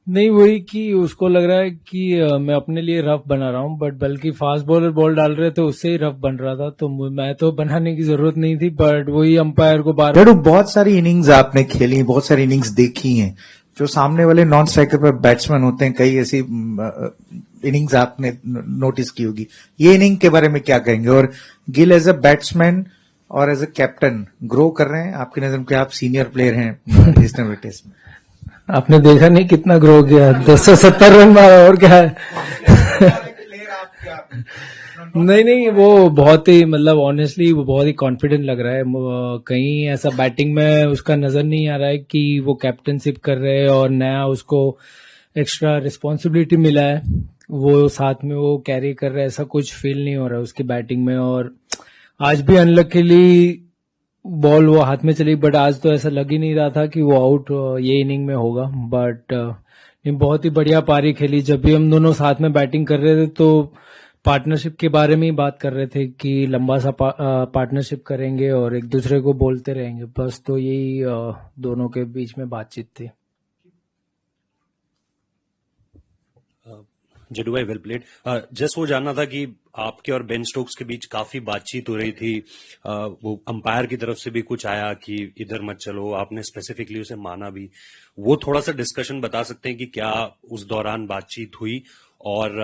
नहीं, वही कि उसको लग रहा है कि मैं अपने लिए रफ बना रहा हूँ, बट बल्कि फास्ट बॉलर बॉल डाल रहे थे उससे ही रफ बन रहा था, तो मैं तो बनाने की जरूरत नहीं थी, बट वही अंपायर को बार डेडू, बहुत सारी इनिंग्स आपने खेली, बहुत सारी इनिंग्स देखी हैं। जो सामने वाले नॉन स्ट्राइकर पर बैट्समैन होते हैं, कई ऐसी इनिंग्स आपने नोटिस की होगी। ये इनिंग के बारे में क्या कहेंगे? और गिल एज अ बैट्समैन और एज अ कैप्टन ग्रो कर रहे हैं आपकी नजर में? आप सीनियर प्लेयर हैं ईस्टर्न टेस्ट में। आपने देखा नहीं कितना ग्रो किया, 270 रन मारा, और क्या है। नहीं नहीं, वो बहुत ही मतलब ऑनेस्टली वो बहुत ही कॉन्फिडेंट लग रहा है। कहीं ऐसा बैटिंग में उसका नजर नहीं आ रहा है कि वो कैप्टनशिप कर रहे हैं और नया उसको एक्स्ट्रा रिस्पॉन्सिबिलिटी मिला है, वो साथ में वो कैरी कर रहा है, ऐसा कुछ फील नहीं हो रहा है उसकी बैटिंग में। और आज भी अनलकीली बॉल वो हाथ में चली, बट आज तो ऐसा लग ही नहीं रहा था कि वो आउट ये इनिंग में होगा। बट बहुत ही बढ़िया पारी खेली। जब भी हम दोनों साथ में बैटिंग कर रहे थे तो पार्टनरशिप के बारे में ही बात कर रहे थे कि लंबा सा पार्टनरशिप करेंगे और एक दूसरे को बोलते रहेंगे, बस। तो यही दोनों के बीच में बातचीत थी। जडू भाई, वेल प्लेड। जस्ट वो जानना था कि आपके और बेन स्टोक्स के बीच काफी बातचीत हो रही थी। वो अंपायर की तरफ से भी कुछ आया कि इधर मत चलो, आपने स्पेसिफिकली उसे माना भी। वो थोड़ा सा डिस्कशन बता सकते हैं कि क्या उस दौरान बातचीत हुई? और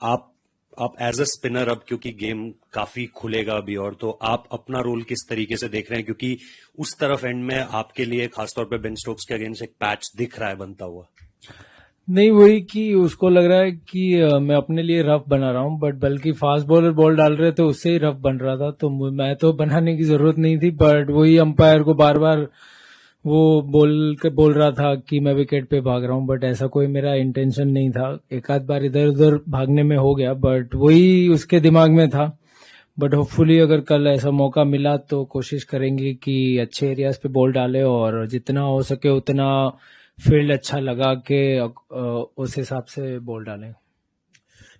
आप एज अ स्पिनर, अब क्योंकि गेम काफी खुलेगा अभी, और तो आप अपना रोल किस तरीके से देख रहे हैं? क्योंकि उस तरफ एंड में आपके लिए खासतौर पे बेन स्टोक्स के अगेंस्ट एक पैच दिख रहा है बनता हुआ। नहीं, वही कि उसको लग रहा है कि मैं अपने लिए रफ बना रहा हूँ, बट बल्कि फास्ट बॉलर बॉल डाल रहे थे उससे ही रफ बन रहा था, तो मैं तो बनाने की जरूरत नहीं थी, बट वही अंपायर को बार बार वो बोल रहा था कि मैं विकेट पे भाग रहा हूँ, बट ऐसा कोई मेरा इंटेंशन नहीं था। एक आध बार इधर उधर भागने में हो गया, बट वही उसके दिमाग में था। बट होपफुली अगर कल ऐसा मौका मिला तो कोशिश करेंगे कि अच्छे एरियाज पे बॉल डाले और जितना हो सके उतना फील्ड अच्छा लगा के उस हिसाब से बॉल डालें।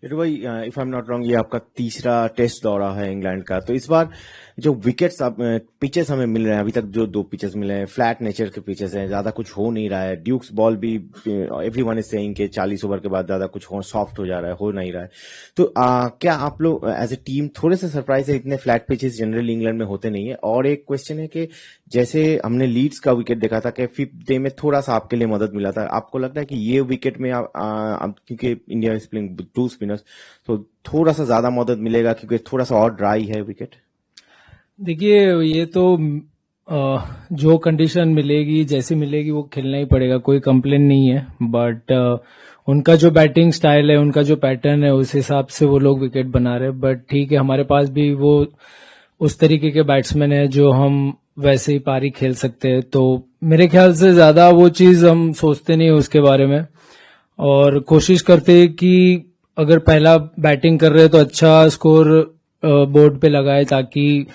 डेडू भाई, if I am not wrong, ये आपका तीसरा टेस्ट दौरा है इंग्लैंड का। तो इस बार जो विकेट्स पिचेस हमें मिल रहे हैं, अभी तक जो 2 पिचेस मिले हैं, फ्लैट नेचर के पिचेस हैं, ज्यादा कुछ हो नहीं रहा है। ड्यूक्स बॉल भी एवरीवन इज सेइंग कि 40 ओवर के बाद ज्यादा कुछ सॉफ्ट हो जा रहा है, हो नहीं रहा है। तो क्या आप लोग एज ए टीम थोड़े से सरप्राइज है? इतने फ्लैट पिचेस जनरली इंग्लैंड में होते नहीं है। और एक क्वेश्चन है कि जैसे हमने लीड्स का विकेट देखा था कि 5th डे में थोड़ा सा आपके लिए मदद मिला था, आपको लगता है कि ये विकेट में क्योंकि इंडिया इज प्लेइंग 2 स्पिनर्स, तो थोड़ा सा ज्यादा मदद मिलेगा क्योंकि थोड़ा सा और ड्राई है विकेट? देखिए, ये तो जो कंडीशन मिलेगी, जैसी मिलेगी, वो खेलना ही पड़ेगा, कोई कंप्लेन नहीं है। बट उनका जो बैटिंग स्टाइल है, उनका जो पैटर्न है, उस हिसाब से वो लोग विकेट बना रहे हैं। बट ठीक है, हमारे पास भी वो उस तरीके के बैट्समैन है जो हम वैसे ही पारी खेल सकते हैं, तो मेरे ख्याल से ज्यादा वो चीज हम सोचते नहीं उसके बारे में, और कोशिश करते हैं कि अगर पहला बैटिंग कर रहे हैं तो अच्छा स्कोर बोर्ड पे लगाए, ताकि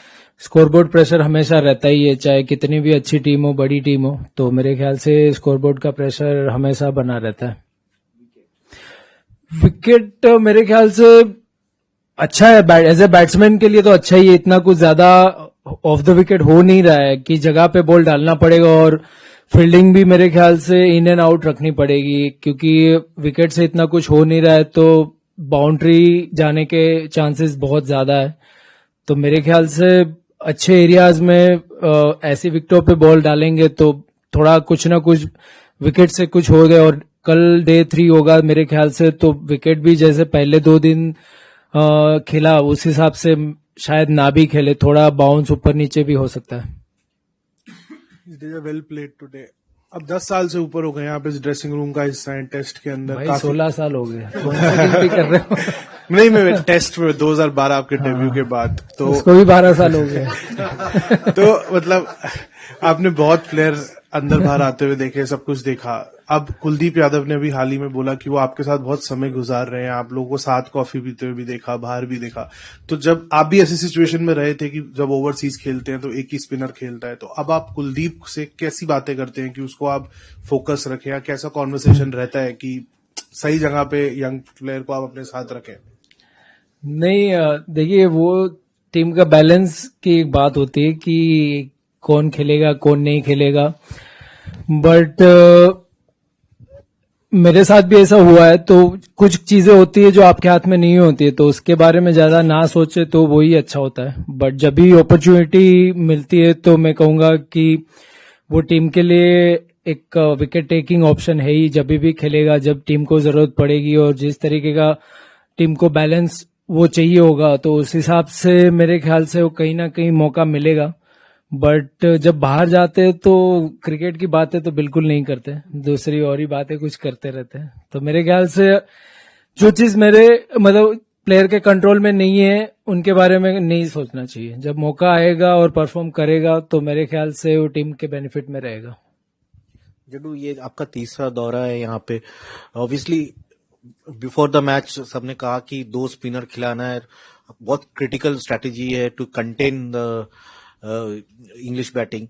स्कोरबोर्ड प्रेशर हमेशा रहता ही है, चाहे कितनी भी अच्छी टीम हो, बड़ी टीम हो, तो मेरे ख्याल से स्कोरबोर्ड का प्रेशर हमेशा बना रहता है। विकेट मेरे ख्याल से अच्छा है, एज ए बैट्समैन के लिए तो अच्छा ही है। इतना कुछ ज्यादा ऑफ द विकेट हो नहीं रहा है कि जगह पे बॉल डालना पड़ेगा, और फील्डिंग भी मेरे ख्याल से इन एंड आउट रखनी पड़ेगी, क्योंकि विकेट से इतना कुछ हो नहीं रहा है, तो बाउंड्री जाने के चांसेस बहुत ज्यादा है। तो मेरे ख्याल से अच्छे एरियाज में ऐसी विकेटों पे बॉल डालेंगे तो थोड़ा कुछ ना कुछ विकेट से कुछ हो गया। और कल डे 3 होगा मेरे ख्याल से, तो विकेट भी जैसे पहले 2 दिन खेला उस हिसाब से शायद ना भी खेले, थोड़ा बाउंस ऊपर नीचे भी हो सकता है। Well played today. अब 10 साल से ऊपर हो गए आप इस ड्रेसिंग रूम का हिस्सा हैं टेस्ट के अंदर। भाई 16 साल हो गए, भी कर रहे हो। नहीं, मैं टेस्ट में 2012 आपके डेब्यू के बाद, तो उसको भी 12 साल हो गए। तो मतलब आपने बहुत प्लेयर अंदर बाहर आते हुए देखे, सब कुछ देखा। अब कुलदीप यादव ने भी हाल ही में बोला कि वो आपके साथ बहुत समय गुजार रहे हैं, आप लोगों को साथ कॉफी पीते हुए भी देखा, बाहर भी देखा। तो जब आप भी ऐसी सिचुएशन में रहे थे कि जब ओवरसीज खेलते हैं तो एक ही स्पिनर खेलता है, तो अब आप कुलदीप से कैसी बातें करते हैं कि उसको आप फोकस रखें, या कैसा कॉन्वर्सेशन रहता है कि सही जगह पे यंग प्लेयर को आप अपने साथ रखें? नहीं, देखिए, वो टीम का बैलेंस की एक बात होती है कि कौन खेलेगा कौन नहीं खेलेगा, बट मेरे साथ भी ऐसा हुआ है, तो कुछ चीजें होती है जो आपके हाथ में नहीं होती है, तो उसके बारे में ज्यादा ना सोचे तो वही अच्छा होता है। बट जब भी अपॉर्चुनिटी मिलती है तो मैं कहूंगा कि वो टीम के लिए एक विकेट टेकिंग ऑप्शन है ही। जब भी खेलेगा, जब टीम को जरूरत पड़ेगी और जिस तरीके का टीम को बैलेंस वो चाहिए होगा, तो उस हिसाब से मेरे ख्याल से वो कहीं ना कहीं मौका मिलेगा। बट जब बाहर जाते हैं तो क्रिकेट की बातें तो बिल्कुल नहीं करते, दूसरी और ही बातें कुछ करते रहते हैं। तो मेरे ख्याल से जो चीज मेरे मतलब प्लेयर के कंट्रोल में नहीं है उनके बारे में नहीं सोचना चाहिए। जब मौका आएगा और परफॉर्म करेगा तो मेरे ख्याल से वो टीम के बेनिफिट में रहेगा। जड्डू, ये आपका तीसरा दौरा है यहाँ पे। ऑब्वियसली बिफोर द मैच सबने कहा कि 2 स्पिनर खिलाना है, बहुत क्रिटिकल स्ट्रेटेजी है to contain the English batting.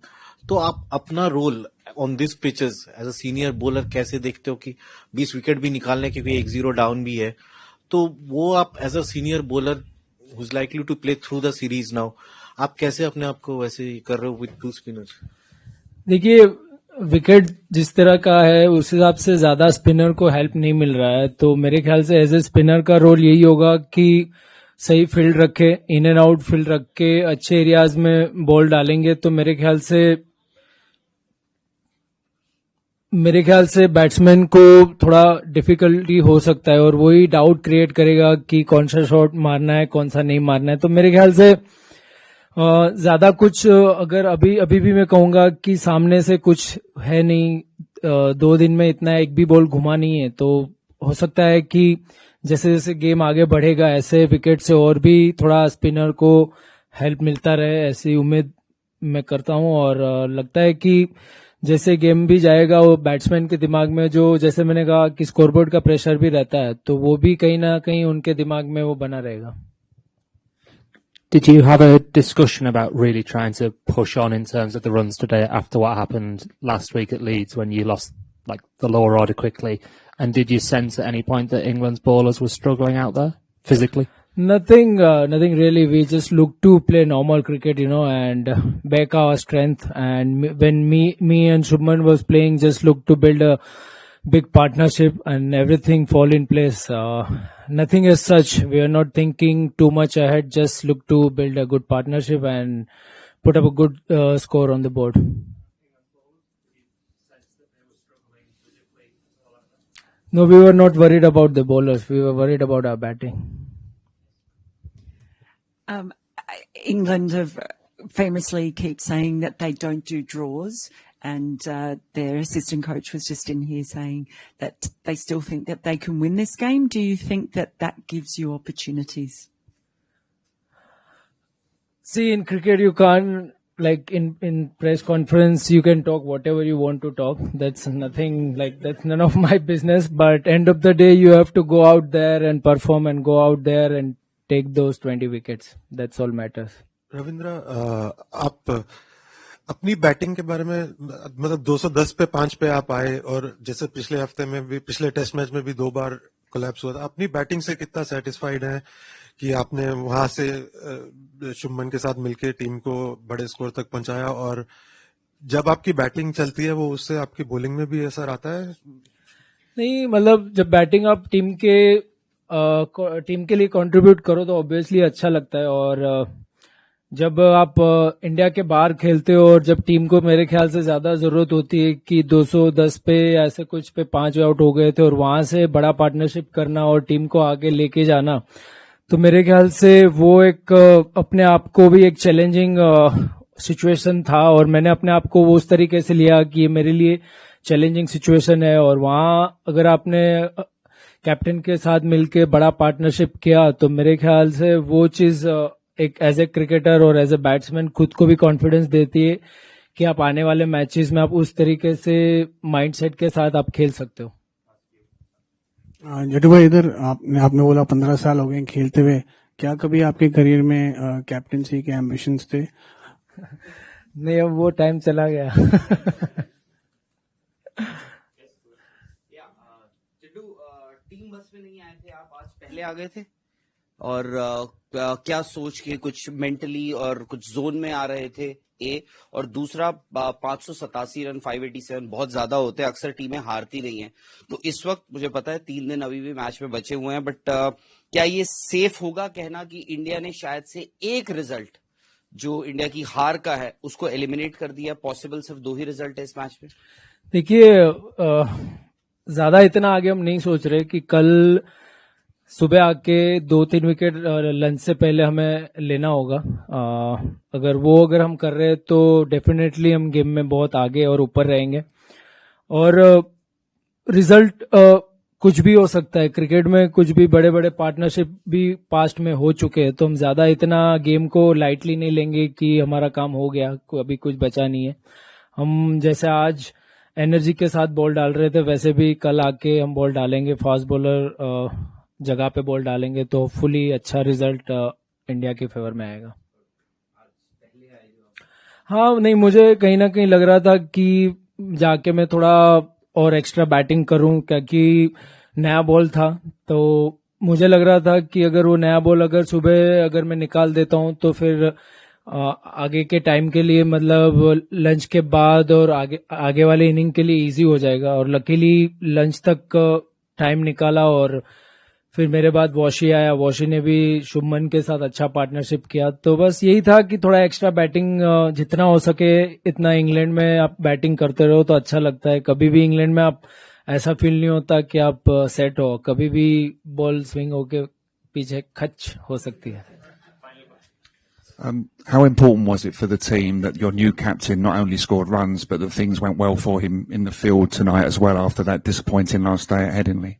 तो आप अपना role on this pitches as a senior bowler कैसे देखते हो कि 20 विकेट भी निकालने क्योंकि 1-0 डाउन भी है, तो वो आप as a senior bowler who is likely to play through the series now, आप कैसे अपने आप को वैसे कर रहे हो विद 2 स्पिनर्स? देखिए, विकेट जिस तरह का है उस हिसाब से ज्यादा स्पिनर को हेल्प नहीं मिल रहा है, तो मेरे ख्याल से एज ए स्पिनर का रोल यही होगा कि सही फील्ड रखे, इन एंड आउट फील्ड रख के अच्छे एरियाज में बॉल डालेंगे तो मेरे ख्याल से बैट्समैन को थोड़ा डिफिकल्टी हो सकता है और वही डाउट क्रिएट करेगा कि कौन सा शॉट मारना है कौन सा नहीं मारना है। तो मेरे ख्याल से ज्यादा कुछ अगर अभी भी मैं कहूंगा कि सामने से कुछ है नहीं, 2 दिन में इतना एक भी बॉल घुमा नहीं है, तो हो सकता है कि जैसे जैसे गेम आगे बढ़ेगा ऐसे विकेट से और भी थोड़ा स्पिनर को हेल्प मिलता रहे, ऐसी उम्मीद मैं करता हूं। और लगता है कि जैसे गेम भी जाएगा वो बैट्समैन के दिमाग में जो, जैसे मैंने कहा कि स्कोरबोर्ड का प्रेशर भी रहता है, तो वो भी कहीं ना कहीं उनके दिमाग में वो बना रहेगा। Did you have a discussion about really trying to push on in terms of the runs today after what happened last week at Leeds when you lost like the lower order quickly? And did you sense at any point that England's bowlers were struggling out there physically? Nothing really. We just look to play normal cricket, and back our strength. And when me and Shubman was playing, just look to build a big partnership and everything fall in place. Nothing as such. We are not thinking too much ahead. Just look to build a good partnership and put up a good score on the board. No, we were not worried about the bowlers. We were worried about our batting. England have famously keep saying that they don't do draws, and their assistant coach was just in here saying that they still think that they can win this game. Do you think that that gives you opportunities? See, in cricket you can't, like in press conference you can talk whatever you want to talk. That's none of my business, but end of the day you have to go out there and perform and go out there and take those 20 wickets. That's all matters. Ravindra, आप अपनी batting के बारे में, मतलब 210 पे 5 पे आप आए और जैसे पिछले हफ्ते में भी, पिछले टेस्ट मैच में भी 2 बार कोलैप्स हुआ था, अपनी बैटिंग से कितना सेटिस्फाइड है कि आपने वहां से शुभमन के साथ मिलकर टीम को बड़े स्कोर तक पहुंचाया, और जब आपकी बैटिंग चलती है वो उससे आपकी बॉलिंग में भी असर आता है? नहीं, मतलब जब बैटिंग आप टीम के लिए कंट्रीब्यूट करो तो ऑब्वियसली अच्छा लगता है। और जब आप इंडिया के बाहर खेलते हो और जब टीम को मेरे ख्याल से ज्यादा जरूरत होती है कि 210 पे ऐसे कुछ पे 5 आउट हो गए थे और वहां से बड़ा पार्टनरशिप करना और टीम को आगे लेके जाना, तो मेरे ख्याल से वो एक अपने आप को भी एक चैलेंजिंग सिचुएशन था और मैंने अपने आप को वो उस तरीके से लिया कि ये मेरे लिए चैलेंजिंग सिचुएशन है। और वहां अगर आपने कैप्टन के साथ मिलके बड़ा पार्टनरशिप किया तो मेरे ख्याल से वो चीज एक एज ए क्रिकेटर और एज ए बैट्समैन खुद को भी कॉन्फिडेंस देती है कि आप आने वाले मैचेस में आप उस तरीके से माइंडसेट के साथ आप खेल सकते हो। जड्डू भाई, इधर आपने बोला 15 साल हो गए खेलते हुए, क्या कभी आपके करियर में कैप्टनसी के एम्बिशंस थे? नहीं, अब वो टाइम चला गया। जड्डू, टीम बस में नहीं आए थे आप, आज पहले आ गए थे, और क्या सोच के कुछ मेंटली और कुछ जोन में आ रहे थे ए, और दूसरा 587 रन 587 बहुत ज्यादा होते हैं, अक्सर टीमें हारती नहीं है, तो इस वक्त मुझे पता है 3 दिन अभी भी मैच में बचे हुए हैं, बट क्या ये सेफ होगा कहना कि इंडिया ने शायद से एक रिजल्ट जो इंडिया की हार का है उसको एलिमिनेट कर दिया? पॉसिबल सिर्फ 2 ही रिजल्ट है इस मैच में। देखिए, ज्यादा इतना आगे हम नहीं सोच रहे कि कल सुबह आके 2-3 विकेट लंच से पहले हमें लेना होगा। अगर हम कर रहे हैं तो डेफिनेटली हम गेम में बहुत आगे और ऊपर रहेंगे, और रिजल्ट कुछ भी हो सकता है। क्रिकेट में कुछ भी बड़े बड़े पार्टनरशिप भी पास्ट में हो चुके हैं, तो हम ज्यादा इतना गेम को लाइटली नहीं लेंगे कि हमारा काम हो गया, अभी कुछ बचा नहीं है। हम जैसे आज एनर्जी के साथ बॉल डाल रहे थे, वैसे भी कल आके हम बॉल डालेंगे, फास्ट बॉलर जगह पे बॉल डालेंगे, तो होपफुली अच्छा रिजल्ट इंडिया के फेवर में आएगा। हाँ, नहीं, मुझे कहीं ना कहीं लग रहा था कि जाके मैं थोड़ा और एक्स्ट्रा बैटिंग करूं, क्योंकि नया बॉल था, तो मुझे लग रहा था कि अगर वो नया बॉल अगर सुबह मैं निकाल देता हूं तो फिर आगे के टाइम के लिए, मतलब लंच के बाद और आगे वाले इनिंग के लिए इजी हो जाएगा। और लकीली लंच तक टाइम निकाला, और फिर मेरे बाद वॉशी आया, वॉशी ने भी शुभमन के साथ अच्छा पार्टनरशिप किया, तो बस यही था कि थोड़ा एक्स्ट्रा बैटिंग जितना हो सके इतना इंग्लैंड में आप बैटिंग करते रहो तो अच्छा लगता है। कभी भी इंग्लैंड में आप ऐसा फील नहीं होता कि आप सेट हो, कभी भी बॉल स्विंग होके पीछे खच हो सकती है। How important was it for the team that your new captain not only scored runs, but that things went well for him in the field tonight as well after that disappointing last day at Headingley?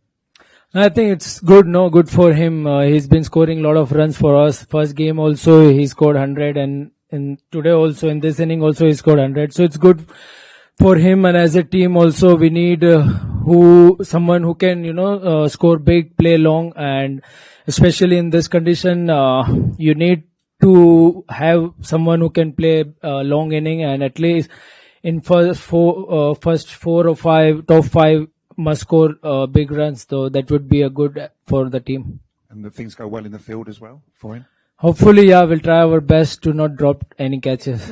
I think it's good for him. He's been scoring a lot of runs for us. First game also he scored 100, and today also in this inning also he scored 100. So it's good for him, and as a team also we need someone who can score big, play long, and especially in this condition you need to have someone who can play long inning, and at least in first 4 or 5 top 5 must score big runs, so that would be a good for the team. And that things go well in the field as well for him? Hopefully, yeah, we'll try our best to not drop any catches.